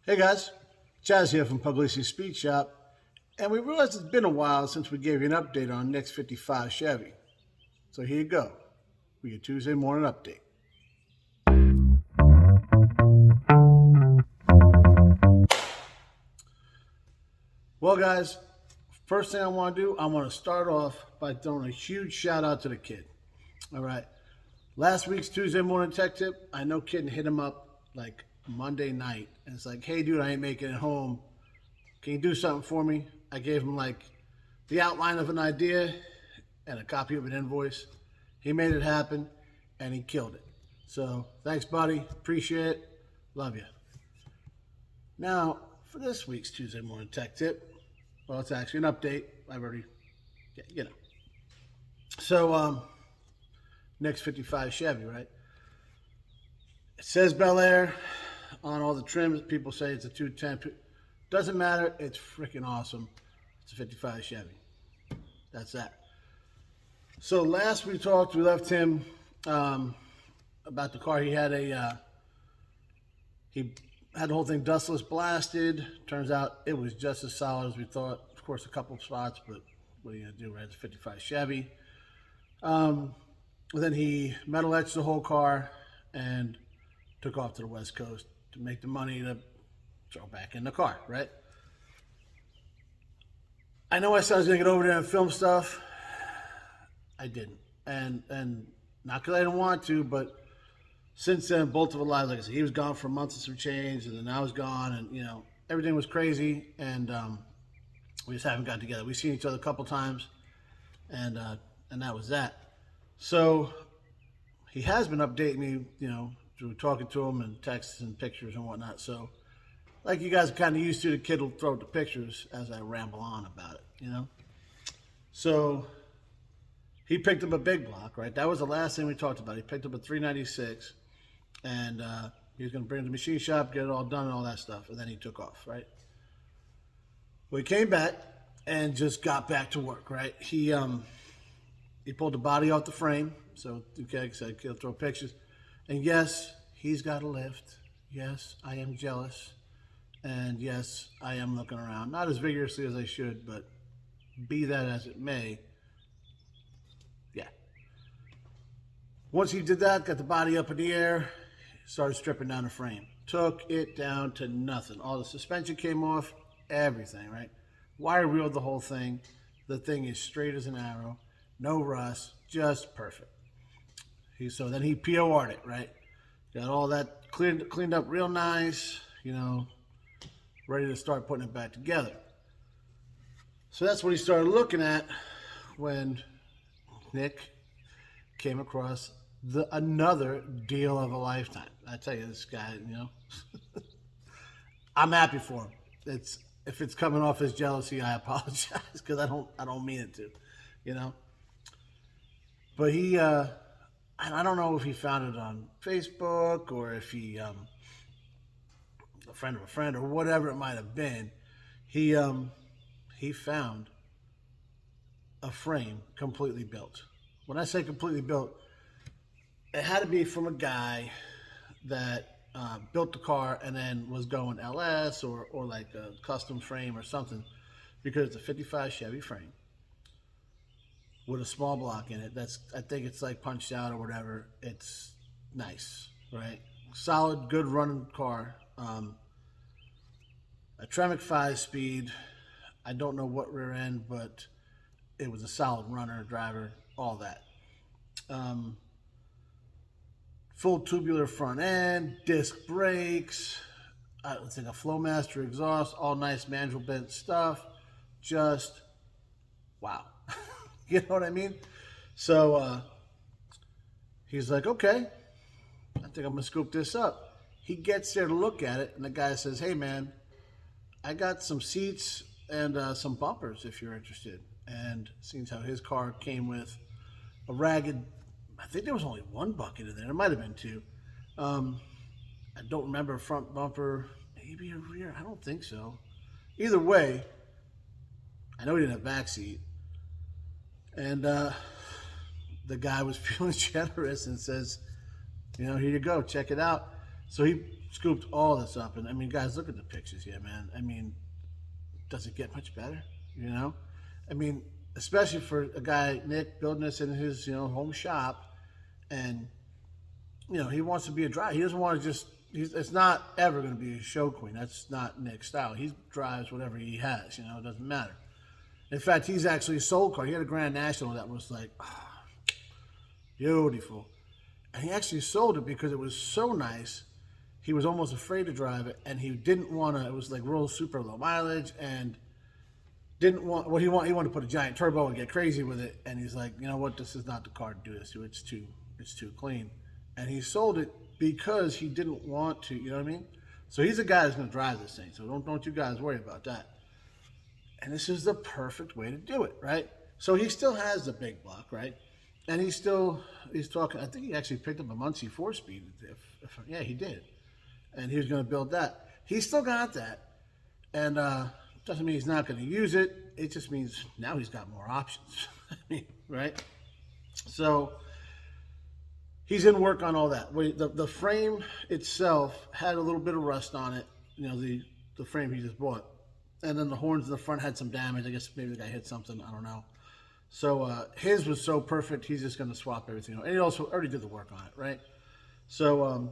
Hey guys, Chaz here from Pugliese Speed Shop, and we realized it's been a while since we gave you an update on next 55 Chevy. So here you go, with your Tuesday morning update. Well guys, first thing I want to do, I want to start off by throwing a huge shout out to the kid. All right, last week's Tuesday morning tech tip, I know kid hit him up like Monday night, and it's like, hey dude, I ain't making it home. Can you do something for me? I gave him like the outline of an idea and a copy of an invoice. He made it happen and he killed it. So thanks, buddy. Appreciate it. Love you. Now, for this week's Tuesday morning tech tip, well, it's actually an update. I've already, you know. So, next 55 Chevy, right? It says Bel Air on all the trims. People say it's a 210. Doesn't matter. It's freaking awesome. It's a 55 Chevy. That's that. So last we talked, we left him about the car. He had the whole thing dustless blasted. Turns out it was just as solid as we thought. Of course, a couple of spots, but what are you gonna do, right? It's a 55 Chevy. Then he metal etched the whole car and took off to the West Coast to make the money to throw back in the car, right? I know I said I was gonna get over there and film stuff. I didn't, and not because I didn't want to, but since then, both of our lives, like I said, he was gone for months and some change, and then I was gone, and everything was crazy, and we just haven't gotten together. We've seen each other a couple times, and that was that. So he has been updating me, through talking to him and texts and pictures and whatnot. So, like you guys are kind of used to, the kid will throw the pictures as I ramble on about it, So he picked up a big block, right? That was the last thing we talked about. He picked up a 396, and he was going to bring it to the machine shop, get it all done and all that stuff, and then he took off, right? Well, he came back and just got back to work, right? He pulled the body off the frame, so okay, like I said, he'll throw pictures. And yes, he's got a lift. Yes, I am jealous. And yes, I am looking around. Not as vigorously as I should, but be that as it may, yeah. Once he did that, got the body up in the air, started stripping down the frame. Took it down to nothing. All the suspension came off, everything, right? Wire wheeled the whole thing. The thing is straight as an arrow. No rust, just perfect. So then he PO'd it, right? Got all that cleaned up real nice, ready to start putting it back together. So that's what he started looking at when Nick came across another deal of a lifetime. I tell you, this guy, I'm happy for him. If it's coming off as jealousy, I apologize because I don't mean it to, But he, I don't know if he found it on Facebook or if he, a friend of a friend or whatever it might have been. He found a frame completely built. When I say completely built, it had to be from a guy that built the car and then was going LS or like a custom frame or something, because it's a 55 Chevy frame with a small block in it. I think it's like punched out or whatever. It's nice, right? Solid, good running car. A Tremec 5-speed. I don't know what rear end, but it was a solid runner, driver, all that. Full tubular front end, disc brakes. It's like a Flowmaster exhaust, all nice manual bent stuff. Just wow. You know what I mean? So he's like, okay, I think I'm going to scoop this up. He gets there to look at it, and the guy says, hey, man, I got some seats and some bumpers if you're interested. And seems how his car came with a ragged, I think there was only one bucket in there. There might have been two. I don't remember a front bumper, maybe a rear. I don't think so. Either way, I know he didn't have back seat. And the guy was feeling generous and says, here you go, check it out. So he scooped all this up, and I mean, guys, look at the pictures here, man. I mean, does it get much better? You know, I mean, especially for a guy Nick building this in his home shop, and he wants to be a driver. He doesn't want to just. It's not ever going to be a show queen. That's not Nick's style. He drives whatever he has. It doesn't matter. In fact, he's actually sold car. He had a Grand National that was like beautiful, and he actually sold it because it was so nice. He was almost afraid to drive it, and he didn't want to. It was like real super low mileage, and didn't want what he wanted. He wanted to put a giant turbo and get crazy with it. And he's like, you know what? This is not the car to do this to. It's too clean. And he sold it because he didn't want to. You know what I mean? So he's a guy that's going to drive this thing. So don't you guys worry about that. And this is the perfect way to do it, right? So he still has the big block, right? And he's talking. I think he actually picked up a Muncie 4-speed. Yeah, he did. And he was going to build that. He's still got that. And doesn't mean he's not going to use it. It just means now he's got more options, right? So he's in work on all that. The frame itself had a little bit of rust on it, the frame he just bought. And then the horns in the front had some damage. I guess maybe the guy hit something. I don't know. So his was so perfect, he's just going to swap everything over. And he also already did the work on it, right? So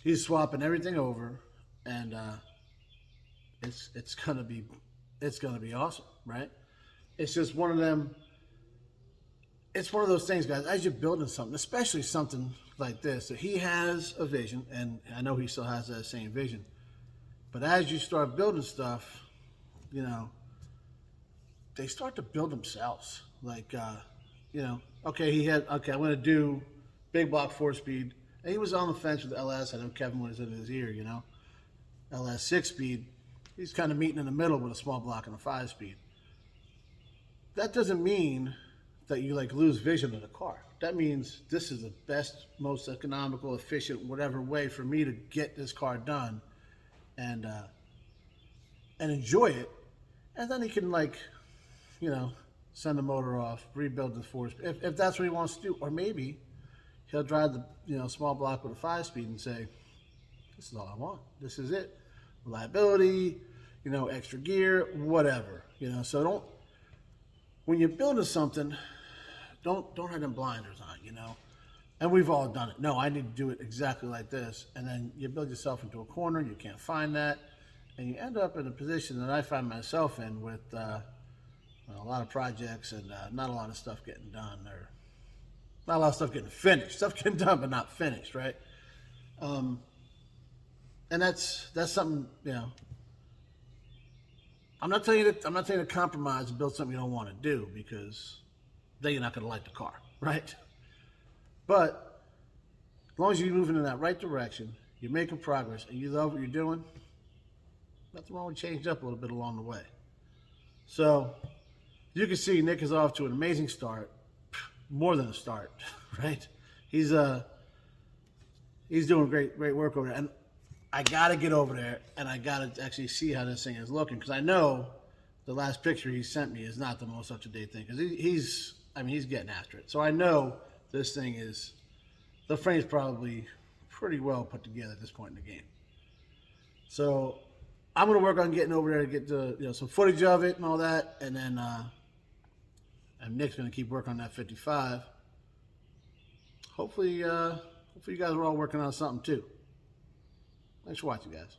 he's swapping everything over, and it's gonna be awesome, right? It's just one of them. It's one of those things, guys. As you're building something, especially something like this, that he has a vision, and I know he still has that same vision. But as you start building stuff, they start to build themselves. Like, okay, I'm going to do big block 4-speed. And he was on the fence with the LS. I know Kevin was in his ear, LS 6-speed. He's kind of meeting in the middle with a small block and a 5-speed. That doesn't mean that you lose vision of the car. That means this is the best, most economical, efficient, whatever way for me to get this car done, and enjoy it. And then he can send the motor off, rebuild the 4-speed if that's what he wants to do, or maybe he'll drive the small block with a 5-speed and say, this is all I want. This is it. Reliability, extra gear, whatever. So when you're building something, don't have them blinders on, And we've all done it. No, I need to do it exactly like this. And then you build yourself into a corner, you can't find that, and you end up in a position that I find myself in with a lot of projects and not a lot of stuff getting done, or not a lot of stuff getting finished. Stuff getting done, but not finished, right? And that's something, I'm not telling you to compromise and build something you don't want to do, because then you're not going to like the car, right? But as long as you're moving in that right direction, you're making progress, and you love what you're doing, nothing wrong with changing up a little bit along the way. So you can see Nick is off to an amazing start, more than a start, right? He's doing great work over there, and I gotta get over there and I gotta actually see how this thing is looking, because I know the last picture he sent me is not the most up-to-date thing, because he's getting after it. So I know this thing is, the frame's probably pretty well put together at this point in the game. So I'm gonna work on getting over there to get some footage of it and all that, and then and Nick's gonna keep working on that 55. Hopefully you guys are all working on something too. Thanks for watching, guys.